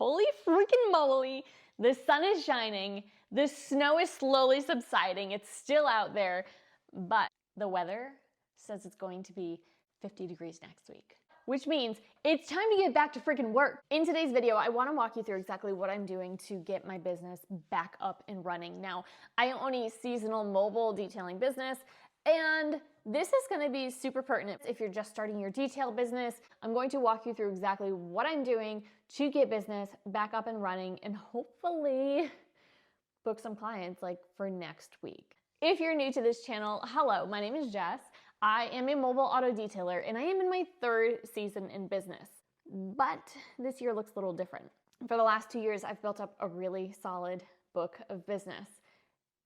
holy freaking moly, the sun is shining, the snow is slowly subsiding, it's still out there, but the weather says it's going to be 50 degrees next week, which means it's time to get back to freaking work. In today's video, I want to walk you through exactly what I'm doing to get my business back up and running. Now, I own a seasonal mobile detailing business, and this is going to be super pertinent if you're just starting your detail business. I'm going to walk you through exactly what I'm doing to get business back up and running and hopefully book some clients like for next week. If you're new to this channel, hello, my name is Jess. I am a mobile auto detailer and I am in my 3rd season in business, but this year looks a little different. For the last 2 years, I've built up a really solid book of business.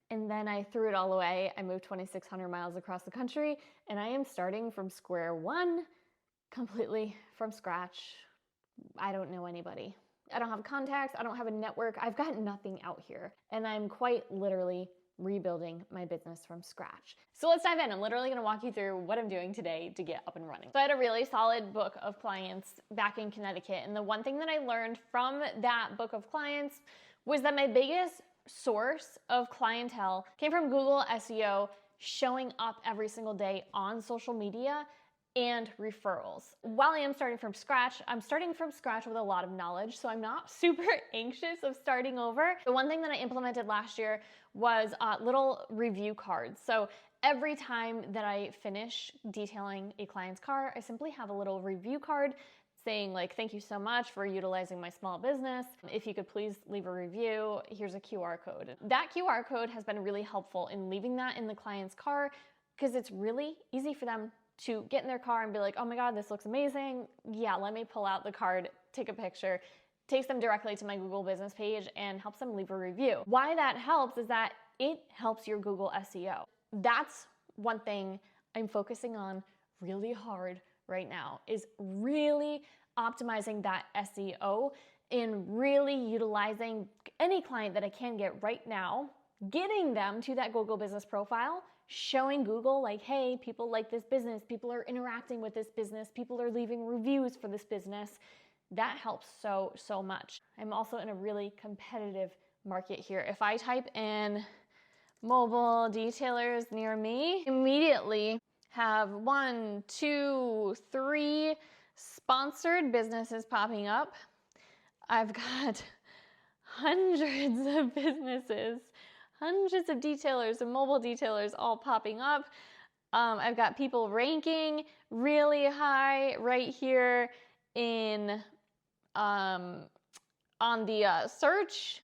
And then I threw it all away. I moved 2,600 miles across the country and I am starting from square one, completely from scratch. I don't know anybody. I don't have contacts. I don't have a network. I've got nothing out here. And I'm quite literally rebuilding my business from scratch. So let's dive in. I'm literally going to walk you through what I'm doing today to get up and running. So I had a really solid book of clients back in Connecticut. And the one thing that I learned from that book of clients was that my biggest source of clientele came from Google SEO, showing up every single day on social media, and referrals. While I am starting from scratch, I'm starting from scratch with a lot of knowledge, so I'm not super anxious of starting over. The one thing that I implemented last year was little review cards. So every time that I finish detailing a client's car, I simply have a little review card saying like, thank you so much for utilizing my small business. If you could please leave a review, here's a QR code. That QR code has been really helpful in leaving that in the client's car because it's really easy for them to get in their car and be like, oh my God, this looks amazing. Yeah, let me pull out the card, take a picture, takes them directly to my Google business page and helps them leave a review. Why that helps is that it helps your Google SEO. That's one thing I'm focusing on really hard right now, is really optimizing that SEO and really utilizing any client that I can get right now, getting them to that Google business profile, showing Google like, hey, people like this business, people are interacting with this business, people are leaving reviews for this business. That helps so much. I'm also in a really competitive market here. If I type in mobile detailers near me, immediately have 1, 2, 3 sponsored businesses popping up. I've got hundreds of businesses, hundreds of detailers and mobile detailers all popping up. I've got people ranking really high right here in on the search.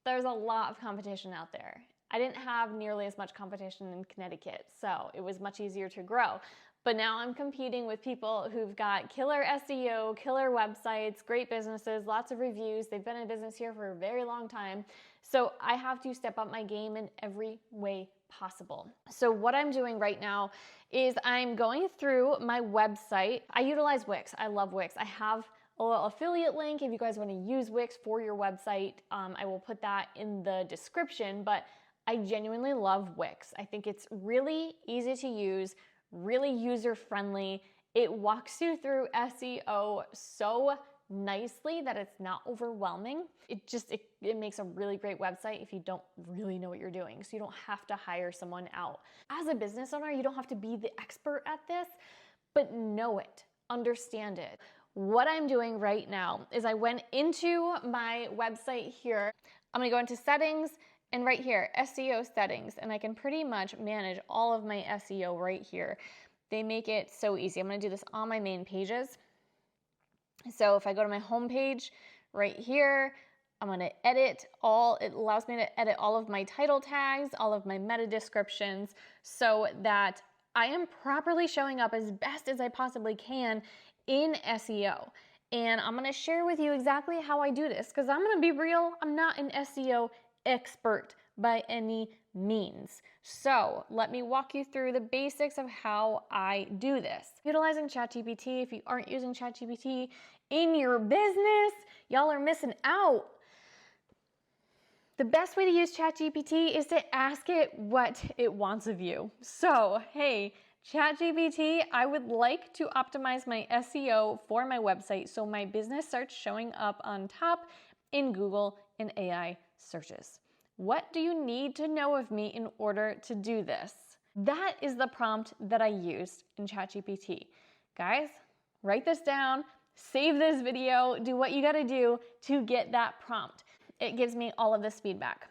There's a lot of competition out there. I didn't have nearly as much competition in Connecticut, so it was much easier to grow. But now I'm competing with people who've got killer SEO, killer websites, great businesses, lots of reviews. They've been in business here for a very long time. So I have to step up my game in every way possible. So what I'm doing right now is I'm going through my website. I utilize Wix. I love Wix. I have a little affiliate link if you guys want to use Wix for your website. I will put that in the description, but I genuinely love Wix. I think it's really easy to use, really user-friendly. It walks you through SEO so nicely that it's not overwhelming. It makes a really great website if you don't really know what you're doing. So you don't have to hire someone out. As a business owner, you don't have to be the expert at this, but know it, understand it. What I'm doing right now is I went into my website here. I'm gonna go into settings, and right here, SEO settings, and I can pretty much manage all of my SEO right here. They make it so easy. I'm gonna do this on my main pages. So if I go to my home page right here, I'm gonna edit all, it allows me to edit all of my title tags, all of my meta descriptions, so that I am properly showing up as best as I possibly can in SEO. And I'm gonna share with you exactly how I do this, because I'm gonna be real, I'm not an SEO expert by any means. So let me walk you through the basics of how I do this. Utilizing ChatGPT, if you aren't using ChatGPT in your business, y'all are missing out. The best way to use ChatGPT is to ask it what it wants of you. So, hey, ChatGPT, I would like to optimize my SEO for my website so my business starts showing up on top in Google and AI searches. What do you need to know of me in order to do this? That is the prompt that I used in ChatGPT. Guys, write this down, save this video, do what you gotta do to get that prompt. It gives me all of this feedback.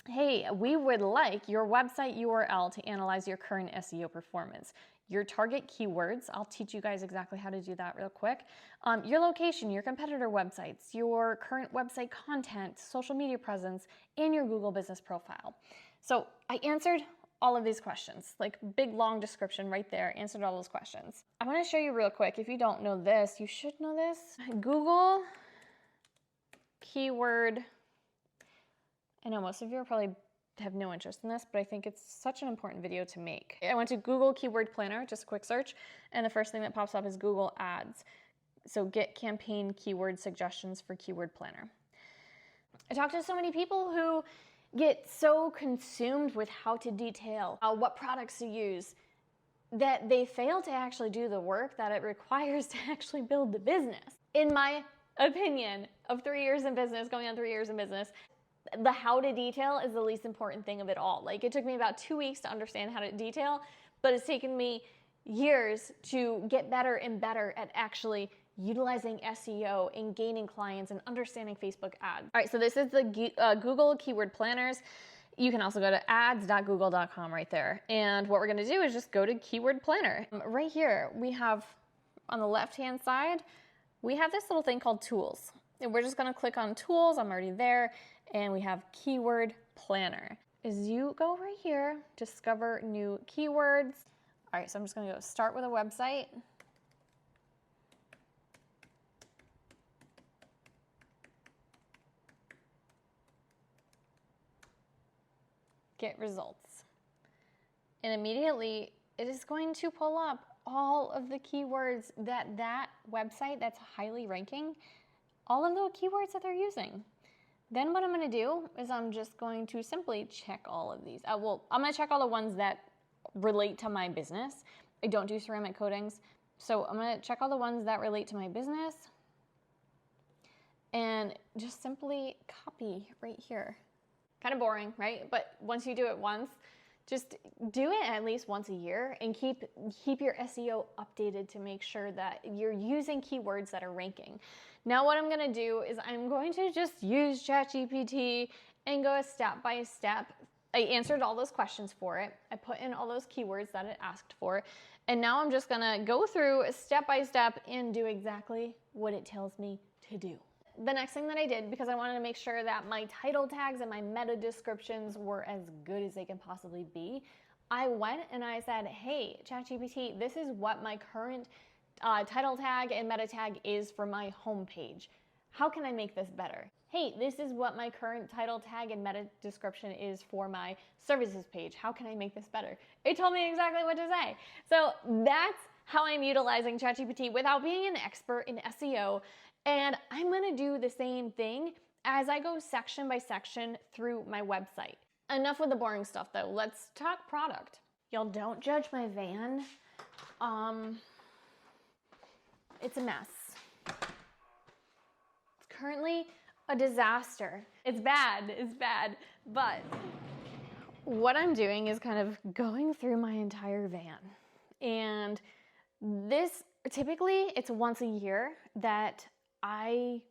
Hey, we would like your website URL to analyze your current SEO performance, your target keywords. I'll teach you guys exactly how to do that real quick. Your location, your competitor websites, your current website content, social media presence, and your Google business profile. So I answered all of these questions, like big long description right there, answered all those questions. I want to show you real quick. If you don't know this, you should know this. Google keyword. I know most of you probably have no interest in this, but I think it's such an important video to make. I went to Google Keyword Planner, just a quick search, and the first thing that pops up is Google Ads. So get campaign keyword suggestions for Keyword Planner. I talked to so many people who get so consumed with how to detail what products to use that they fail to actually do the work that it requires to actually build the business. In my opinion, of 3 years in business, going on 3 years in business, the how to detail is the least important thing of it all. Like, it took me about 2 weeks to understand how to detail, but it's taken me years to get better and better at actually utilizing SEO and gaining clients and understanding Facebook ads. All right, so this is the Google Keyword Planners. You can also go to ads.google.com right there. And what we're gonna do is just go to Keyword Planner. Right here, we have on the left-hand side, we have this little thing called Tools. And we're just gonna click on Tools, I'm already there, and we have Keyword Planner. As you go right here, discover new keywords. All right, so I'm just gonna go start with a website. Get results. And immediately, it is going to pull up all of the keywords that website that's highly ranking, all of the keywords that they're using. Then what I'm gonna do is I'm just going to simply check all of these. Well, I'm gonna check all the ones that relate to my business. I don't do ceramic coatings, so I'm gonna check all the ones that relate to my business and just simply copy right here. Kind of boring, right? But once you do it once, just do it at least once a year and keep your SEO updated to make sure that you're using keywords that are ranking. Now what I'm gonna do is I'm going to just use ChatGPT and go step by step. I answered all those questions for it. I put in all those keywords that it asked for. And now I'm just gonna go through step by step and do exactly what it tells me to do. The next thing that I did, because I wanted to make sure that my title tags and my meta descriptions were as good as they can possibly be, I went and I said, hey, ChatGPT, this is what my current title tag and meta tag is for my homepage. How can I make this better? Hey, this is what my current title tag and meta description is for my services page. How can I make this better? It told me exactly what to say. So that's how I'm utilizing ChatGPT without being an expert in SEO. And I'm gonna do the same thing as I go section by section through my website. Enough with the boring stuff though, let's talk product. Y'all don't judge my van. It's a mess. It's currently a disaster. It's bad, but what I'm doing is kind of going through my entire van. And this, typically it's once a year that I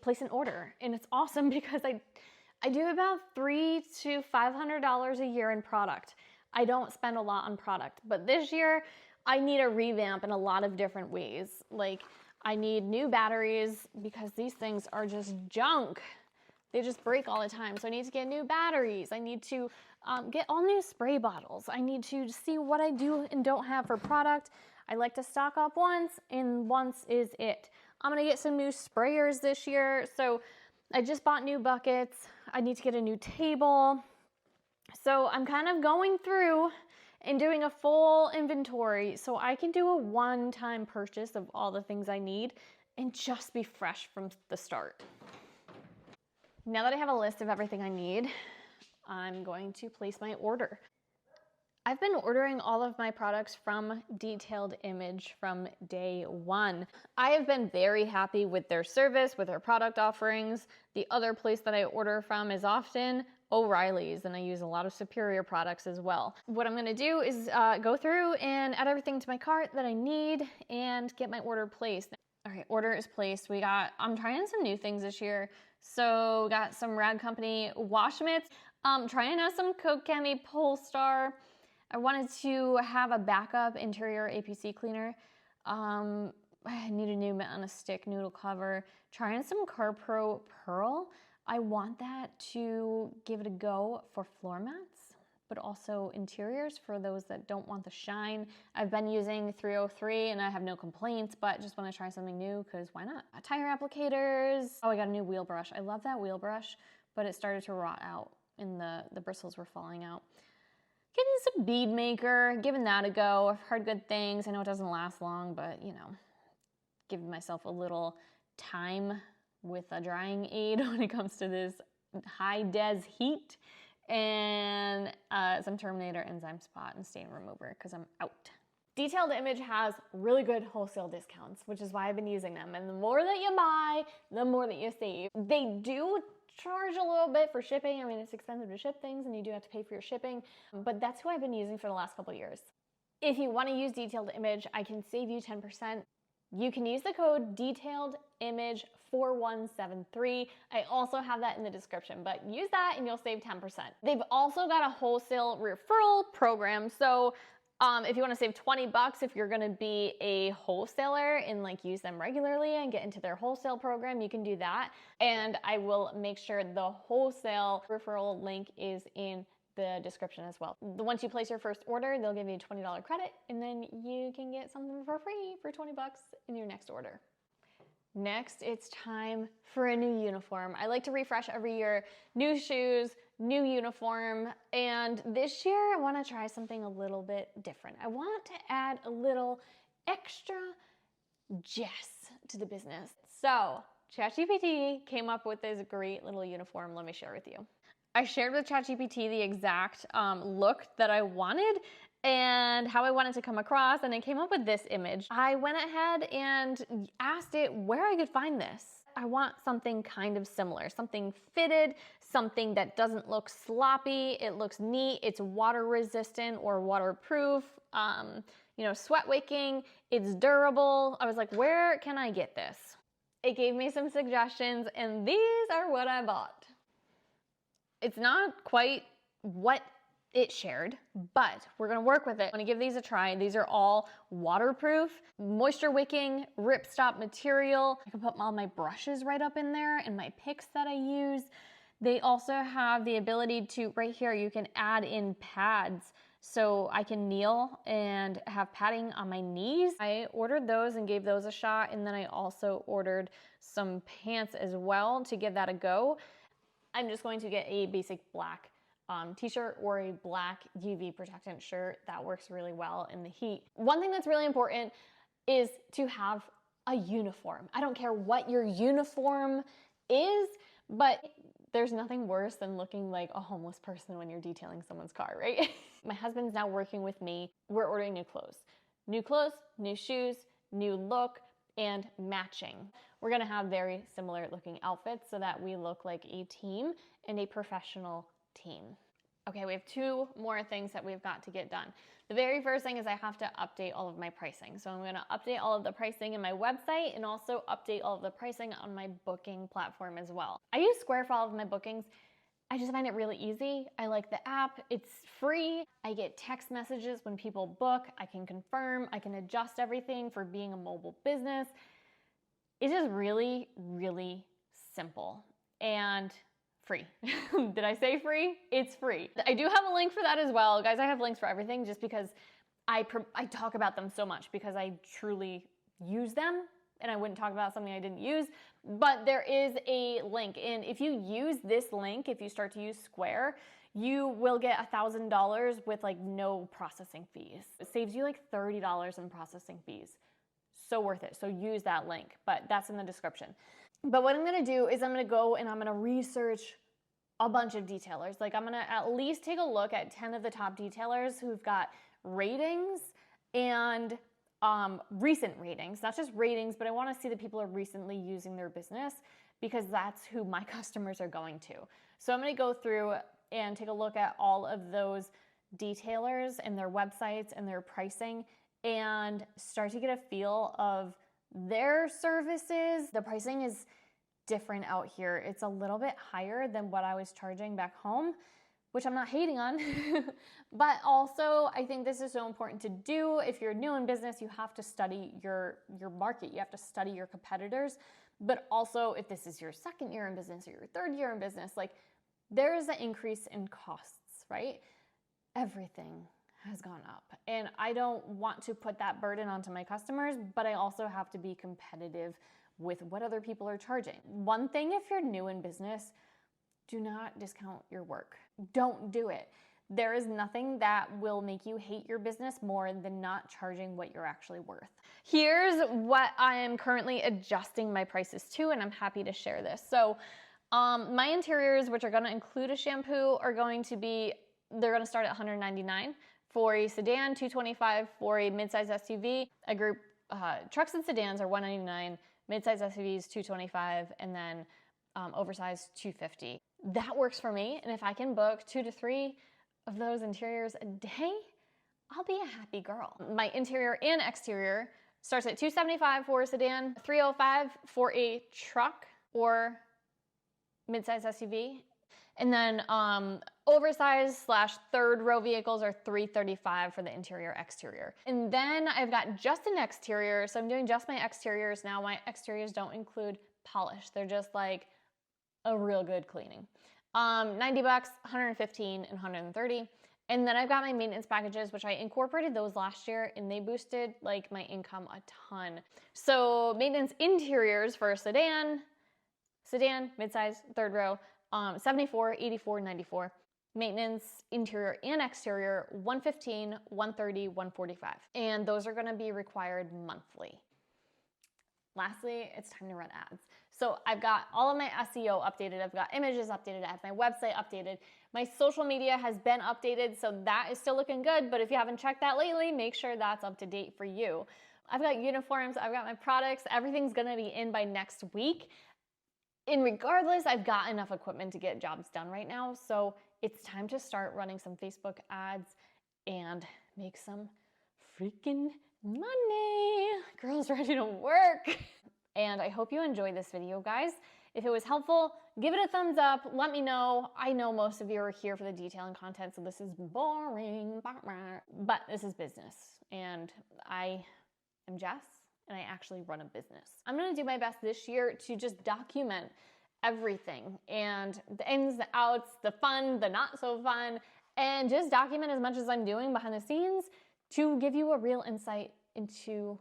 place an order, and it's awesome because I do about $300 to $500 a year in product. I don't spend a lot on product, but this year I need a revamp in a lot of different ways. Like, I need new batteries because these things are just junk. They just break all the time. So I need to get new batteries. I need to get all new spray bottles. I need to see what I do and don't have for product. I like to stock up once, and once is it. I'm gonna get some new sprayers this year. So I just bought new buckets. I need to get a new table. So I'm kind of going through and doing a full inventory so I can do a one-time purchase of all the things I need and just be fresh from the start. Now that I have a list of everything I need, I'm going to place my order. I've been ordering all of my products from Detailed Image from day one. I have been very happy with their service, with their product offerings. The other place that I order from is often O'Reilly's, and I use a lot of Superior products as well. What I'm gonna do is go through and add everything to my cart that I need and get my order placed. All right, order is placed. I'm trying some new things this year. So got some Rad Company wash mitts. Trying out some Coke Candy Polestar. I wanted to have a backup interior APC cleaner. I need a new mitt on a stick noodle cover. Trying some CarPro Pearl. I want that to give it a go for floor mats, but also interiors for those that don't want the shine. I've been using 303 and I have no complaints, but just want to try something new because why not? Tire applicators. Oh, I got a new wheel brush. I love that wheel brush, but it started to rot out and the bristles were falling out. Getting some bead maker, giving that a go. I've heard good things. I know it doesn't last long, but you know, giving myself a little time with a drying aid when it comes to this high des heat, and some Terminator enzyme spot and stain remover because I'm out. Detailed Image has really good wholesale discounts, which is why I've been using them. And the more that you buy, the more that you save. They do charge a little bit for shipping. I mean, it's expensive to ship things and you do have to pay for your shipping, but that's who I've been using for the last couple of years. If you want to use Detailed Image, I can save you 10%. You can use the code DetailedImage4173. I also have that in the description, but use that and you'll save 10%. They've also got a wholesale referral program. So if you want to save 20 bucks, if you're going to be a wholesaler and like use them regularly and get into their wholesale program, you can do that. And I will make sure the wholesale referral link is in the description as well. Once you place your first order, they'll give you a $20 credit and then you can get something for free for 20 bucks in your next order. Next, it's time for a new uniform. I like to refresh every year. New shoes, new uniform, and this year I want to try something a little bit different. I want to add a little extra Jess to the business. So ChatGPT came up with this great little uniform. Let me share with you. I shared with ChatGPT the exact look that I wanted and how I wanted to come across, and it came up with this image. I went ahead and asked it where I could find this. I want something kind of similar, something fitted, something that doesn't look sloppy, it looks neat, it's water resistant or waterproof, you know, sweat wicking, it's durable. I was like, where can I get this? It gave me some suggestions and these are what I bought. It's not quite what it shared, but we're gonna work with it. I'm gonna give these a try. These are all waterproof, moisture wicking, ripstop material. I can put all my brushes right up in there and my picks that I use. They also have the ability to, right here, you can add in pads. So I can kneel and have padding on my knees. I ordered those and gave those a shot. And then I also ordered some pants as well to give that a go. I'm just going to get a basic black t-shirt or a black UV protectant shirt. That works really well in the heat. One thing that's really important is to have a uniform. I don't care what your uniform is, but there's nothing worse than looking like a homeless person when you're detailing someone's car, right? My husband's now working with me. We're ordering new clothes, new shoes, new look, and matching. We're gonna have very similar looking outfits so that we look like a team and a professional team. Okay, we have two more things that we've got to get done. The very first thing is I have to update all of my pricing. So I'm gonna update all of the pricing in my website and also update all of the pricing on my booking platform as well. I use Square for all of my bookings. I just find it really easy. I like the app, it's free. I get text messages when people book. I can confirm, I can adjust everything for being a mobile business. It's just really, really simple and free. Did I say free? It's free. I do have a link for that as well. Guys, I have links for everything just because I talk about them so much because I truly use them and I wouldn't talk about something I didn't use. But there is a link, and if you use this link, if you start to use Square, you will get $1,000 with like no processing fees. It saves you like $30 in processing fees. So worth it. So use that link, but that's in the description. But what I'm gonna do is I'm gonna go and I'm gonna research a bunch of detailers. Like I'm gonna at least take a look at 10 of the top detailers who've got ratings and recent ratings, not just ratings, but I want to see that people are recently using their business because that's who my customers are going to. So I'm going to go through and take a look at all of those detailers and their websites and their pricing and start to get a feel of their services. The pricing is different out here. It's a little bit higher than what I was charging back home, which I'm not hating on, but also I think this is so important to do. If you're new in business, you have to study your market. You have to study your competitors, but also if this is your second year in business or your third year in business, like there is an increase in costs, right? Everything has gone up and I don't want to put that burden onto my customers, but I also have to be competitive with what other people are charging. One thing, if you're new in business, do not discount your work. Don't do it. There is nothing that will make you hate your business more than not charging what you're actually worth. Here's what I am currently adjusting my prices to, and I'm happy to share this. So my interiors, which are gonna include a shampoo, are going to be, they're gonna start at $199 for a sedan, $225 for a midsize SUV. A group, trucks and sedans are $199, midsize SUVs $225, and then oversized $250. That works for me, and if I can book 2 to 3 of those interiors a day, I'll be a happy girl. My interior and exterior starts at $275 for a sedan, $305 for a truck or midsize SUV, and then oversized / third row vehicles are $335 for the interior exterior. And then I've got just an exterior, so I'm doing just my exteriors now. My exteriors don't include polish. They're just like a real good cleaning. $90, $115, and $130. And then I've got my maintenance packages, which I incorporated those last year and they boosted like my income a ton. So maintenance interiors for a sedan, midsize, third row, $74, $84, $94. Maintenance interior and exterior, $115, $130, $145. And those are gonna be required monthly. Lastly, it's time to run ads. So I've got all of my SEO updated, I've got images updated, I have my website updated, my social media has been updated, so that is still looking good, but if you haven't checked that lately, make sure that's up to date for you. I've got uniforms, I've got my products, everything's gonna be in by next week. And regardless, I've got enough equipment to get jobs done right now, so it's time to start running some Facebook ads and make some freaking money. Girls ready to work. And I hope you enjoyed this video, guys. If it was helpful, give it a thumbs up. Let me know. I know most of you are here for the detailing content, so this is boring, but this is business. And I am Jess, and I actually run a business. I'm gonna do my best this year to just document everything and the ins, the outs, the fun, the not so fun, and just document as much as I'm doing behind the scenes to give you a real insight into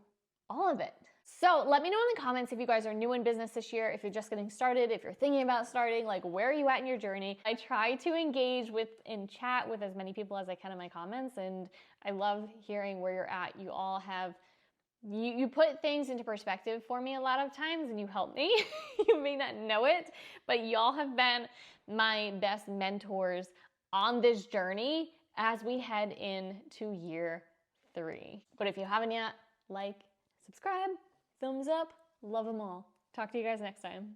all of it. So let me know in the comments if you guys are new in business this year, if you're just getting started, if you're thinking about starting, like where are you at in your journey? I try to engage with and chat with as many people as I can in my comments, and I love hearing where you're at. You all have, you put things into perspective for me a lot of times and you help me. You may not know it, but y'all have been my best mentors on this journey as we head into year 3. But if you haven't yet, like, subscribe, thumbs up, love them all. Talk to you guys next time.